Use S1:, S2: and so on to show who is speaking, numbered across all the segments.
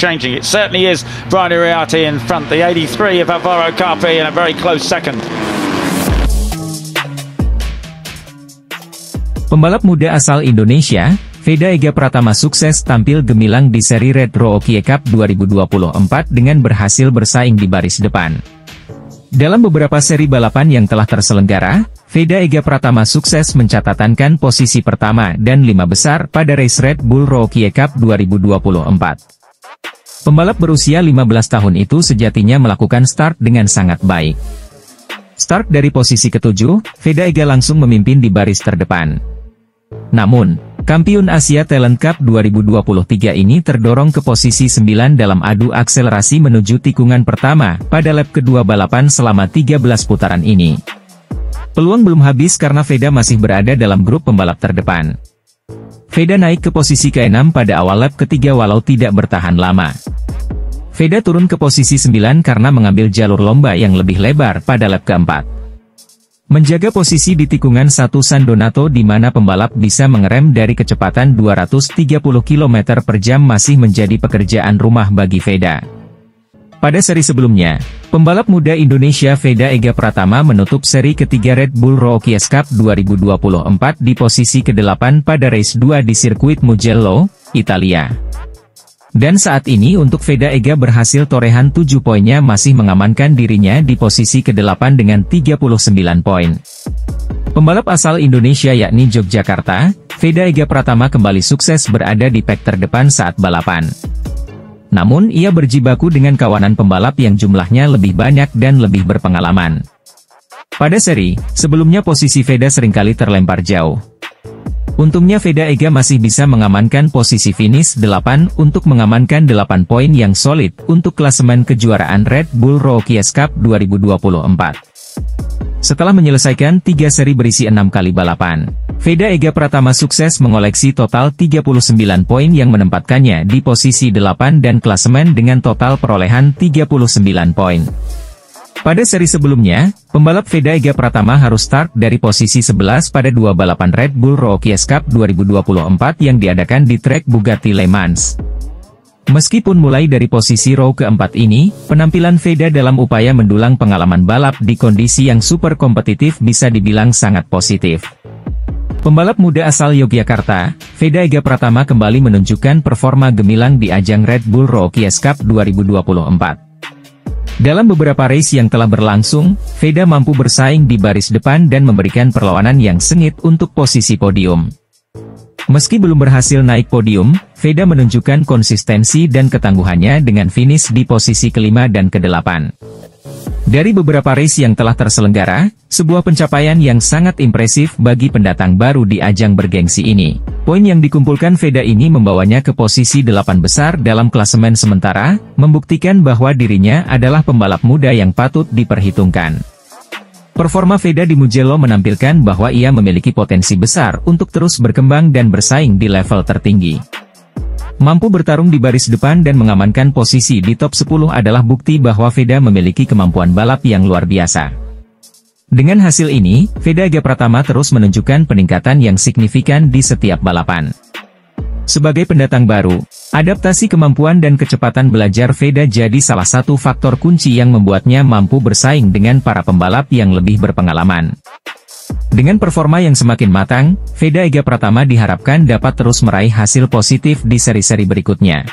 S1: changing. It certainly is Brian Uriarte in front, the 83 of Alvaro Carpi in a very close second.
S2: Pembalap muda asal Indonesia, Veda Ega Pratama sukses tampil gemilang di seri Red Rookie Cup 2024 dengan berhasil bersaing di baris depan. Dalam beberapa seri balapan yang telah terselenggara, Veda Ega Pratama sukses mencatatkan posisi pertama dan 5 besar pada race Red Bull Rookie Cup 2024. Pembalap berusia 15 tahun itu sejatinya melakukan start dengan sangat baik. Start dari posisi ke-7, Veda Ega langsung memimpin di baris terdepan. Namun, Kampiun Asia Talent Cup 2023 ini terdorong ke posisi 9 dalam adu akselerasi menuju tikungan pertama pada lap kedua balapan selama 13 putaran ini. Peluang belum habis karena Veda masih berada dalam grup pembalap terdepan. Veda naik ke posisi ke-6 pada awal lap ketiga walau tidak bertahan lama. Veda turun ke posisi 9 karena mengambil jalur lomba yang lebih lebar pada lap keempat. Menjaga posisi di tikungan 1 San Donato di mana pembalap bisa mengerem dari kecepatan 230 km per jam masih menjadi pekerjaan rumah bagi Veda. Pada seri sebelumnya, pembalap muda Indonesia Veda Ega Pratama menutup seri ketiga Red Bull Rookie Cup 2024 di posisi ke-8 pada race 2 di sirkuit Mugello, Italia. Dan saat ini untuk Veda Ega berhasil torehan 7 poinnya masih mengamankan dirinya di posisi ke-8 dengan 39 poin. Pembalap asal Indonesia yakni Yogyakarta, Veda Ega Pratama kembali sukses berada di pack terdepan saat balapan. Namun ia berjibaku dengan kawanan pembalap yang jumlahnya lebih banyak dan lebih berpengalaman. Pada seri, sebelumnya posisi Veda seringkali terlempar jauh. Untungnya Veda Ega masih bisa mengamankan posisi finish 8 untuk mengamankan 8 poin yang solid untuk klasemen kejuaraan Red Bull Rookie Cup 2024. Setelah menyelesaikan 3 seri berisi 6 kali balapan, Veda Ega Pratama sukses mengoleksi total 39 poin yang menempatkannya di posisi 8 dan klasemen dengan total perolehan 39 poin. Pada seri sebelumnya, pembalap Veda Ega Pratama harus start dari posisi 11 pada 2 balapan Red Bull Rookie Cup 2024 yang diadakan di trek Bugatti Le Mans. Meskipun mulai dari posisi row keempat ini, penampilan Veda dalam upaya mendulang pengalaman balap di kondisi yang super kompetitif bisa dibilang sangat positif. Pembalap muda asal Yogyakarta, Veda Ega Pratama kembali menunjukkan performa gemilang di ajang Red Bull Rookie Cup 2024. Dalam beberapa race yang telah berlangsung, Veda mampu bersaing di baris depan dan memberikan perlawanan yang sengit untuk posisi podium. Meski belum berhasil naik podium, Veda menunjukkan konsistensi dan ketangguhannya dengan finish di posisi ke-5 dan ke-8. Dari beberapa race yang telah terselenggara, sebuah pencapaian yang sangat impresif bagi pendatang baru di ajang bergengsi ini. Poin yang dikumpulkan Veda ini membawanya ke posisi 8 besar dalam klasemen sementara, membuktikan bahwa dirinya adalah pembalap muda yang patut diperhitungkan. Performa Veda di Mugello menampilkan bahwa ia memiliki potensi besar untuk terus berkembang dan bersaing di level tertinggi. Mampu bertarung di baris depan dan mengamankan posisi di top 10 adalah bukti bahwa Veda memiliki kemampuan balap yang luar biasa. Dengan hasil ini, Veda Ega Pratama terus menunjukkan peningkatan yang signifikan di setiap balapan. Sebagai pendatang baru, adaptasi kemampuan dan kecepatan belajar Veda jadi salah satu faktor kunci yang membuatnya mampu bersaing dengan para pembalap yang lebih berpengalaman. Dengan performa yang semakin matang, Veda Ega Pratama diharapkan dapat terus meraih hasil positif di seri-seri berikutnya.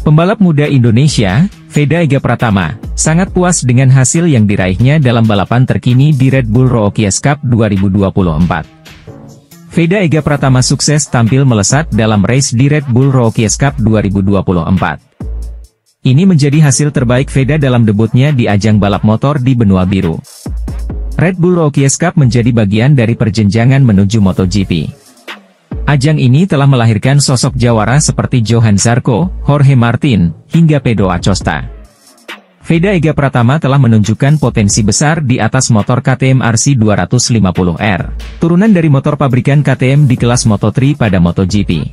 S2: Pembalap muda Indonesia, Veda Ega Pratama, sangat puas dengan hasil yang diraihnya dalam balapan terkini di Red Bull Rookie Cup 2024. Veda Ega Pratama sukses tampil melesat dalam race di Red Bull Rookie Cup 2024. Ini menjadi hasil terbaik Veda dalam debutnya di ajang balap motor di benua biru. Red Bull Rookie Cup menjadi bagian dari perjenjangan menuju MotoGP. Ajang ini telah melahirkan sosok jawara seperti Johan Zarco, Jorge Martin, hingga Pedro Acosta. Veda Ega Pratama telah menunjukkan potensi besar di atas motor KTM RC 250R, turunan dari motor pabrikan KTM di kelas Moto3 pada MotoGP.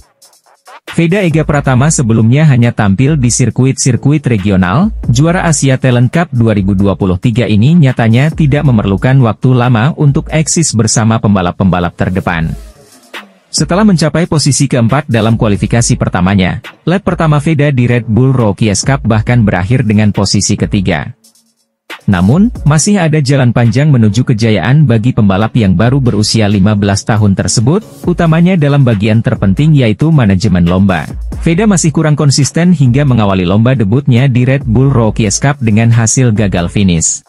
S2: Veda Ega Pratama sebelumnya hanya tampil di sirkuit-sirkuit regional, juara Asia Talent Cup 2023 ini nyatanya tidak memerlukan waktu lama untuk eksis bersama pembalap-pembalap terdepan. Setelah mencapai posisi keempat dalam kualifikasi pertamanya, lap pertama Veda di Red Bull Rookies Cup bahkan berakhir dengan posisi ketiga. Namun, masih ada jalan panjang menuju kejayaan bagi pembalap yang baru berusia 15 tahun tersebut, utamanya dalam bagian terpenting yaitu manajemen lomba. Veda masih kurang konsisten hingga mengawali lomba debutnya di Red Bull Rookies Cup dengan hasil gagal finish.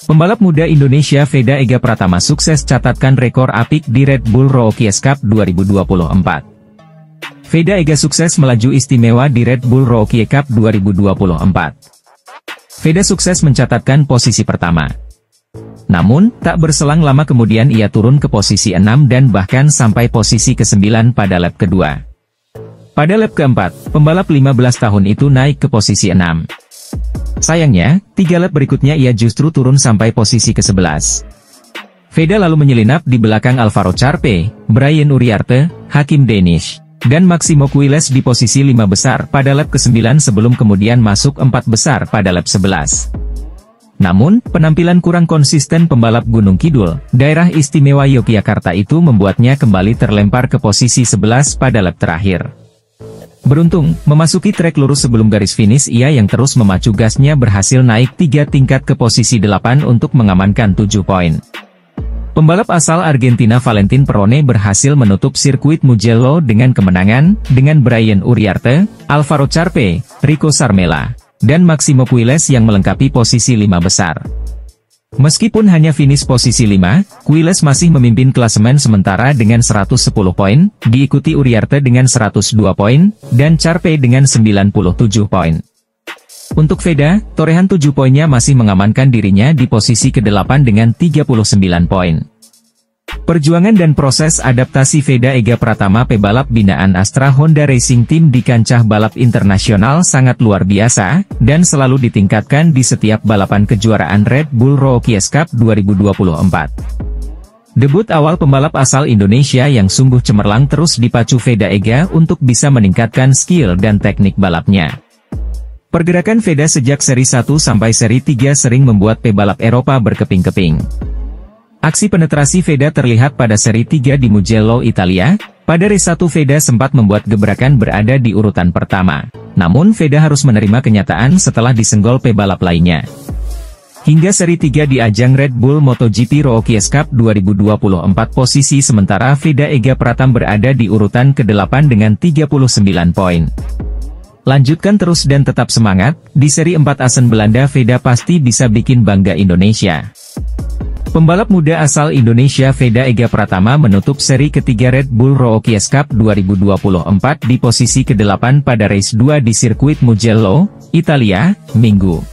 S2: Pembalap muda Indonesia Veda Ega Pratama sukses catatkan rekor apik di Red Bull Rookies Cup 2024. Veda Ega sukses melaju istimewa di Red Bull Rookies Cup 2024. Veda sukses mencatatkan posisi pertama. Namun, tak berselang lama kemudian ia turun ke posisi 6 dan bahkan sampai posisi ke-9 pada lap kedua. Pada lap keempat, pembalap 15 tahun itu naik ke posisi 6. Sayangnya, 3 lap berikutnya ia justru turun sampai posisi ke-11. Veda lalu menyelinap di belakang Alvaro Charpe, Brian Uriarte, Hakim Danish, dan Maximo Quiles di posisi 5 besar pada lap ke-9 sebelum kemudian masuk 4 besar pada lap 11. Namun, penampilan kurang konsisten pembalap Gunung Kidul, daerah istimewa Yogyakarta itu membuatnya kembali terlempar ke posisi 11 pada lap terakhir. Beruntung, memasuki trek lurus sebelum garis finish ia yang terus memacu gasnya berhasil naik 3 tingkat ke posisi 8 untuk mengamankan 7 poin. Pembalap asal Argentina Valentin Perone berhasil menutup sirkuit Mugello dengan kemenangan, dengan Brian Uriarte, Alvaro Charpe, Rico Sarmela, dan Maximo Quiles yang melengkapi posisi 5 besar. Meskipun hanya finish posisi 5, Quiles masih memimpin klasemen sementara dengan 110 poin, diikuti Uriarte dengan 102 poin, dan Charpe dengan 97 poin. Untuk Veda, torehan 7 poinnya masih mengamankan dirinya di posisi ke-8 dengan 39 poin. Perjuangan dan proses adaptasi Veda Ega Pratama pebalap binaan Astra Honda Racing Team di kancah balap internasional sangat luar biasa, dan selalu ditingkatkan di setiap balapan kejuaraan Red Bull Rookies Cup 2024. Debut awal pembalap asal Indonesia yang sungguh cemerlang terus dipacu Veda Ega untuk bisa meningkatkan skill dan teknik balapnya. Pergerakan Veda sejak seri 1 sampai seri 3 sering membuat pebalap Eropa berkeping-keping. Aksi penetrasi Veda terlihat pada seri 3 di Mugello, Italia. Pada race 1 Veda sempat membuat gebrakan berada di urutan pertama. Namun Veda harus menerima kenyataan setelah disenggol pebalap lainnya. Hingga seri 3 di ajang Red Bull MotoGP Rookies Cup 2024 posisi sementara Veda Ega Pratama berada di urutan ke-8 dengan 39 poin. Lanjutkan terus dan tetap semangat, di seri 4 Asen Belanda Veda pasti bisa bikin bangga Indonesia. Pembalap muda asal Indonesia Veda Ega Pratama menutup seri ketiga Red Bull Rookies Cup 2024 di posisi ke-8 pada race 2 di sirkuit Mugello, Italia, Minggu.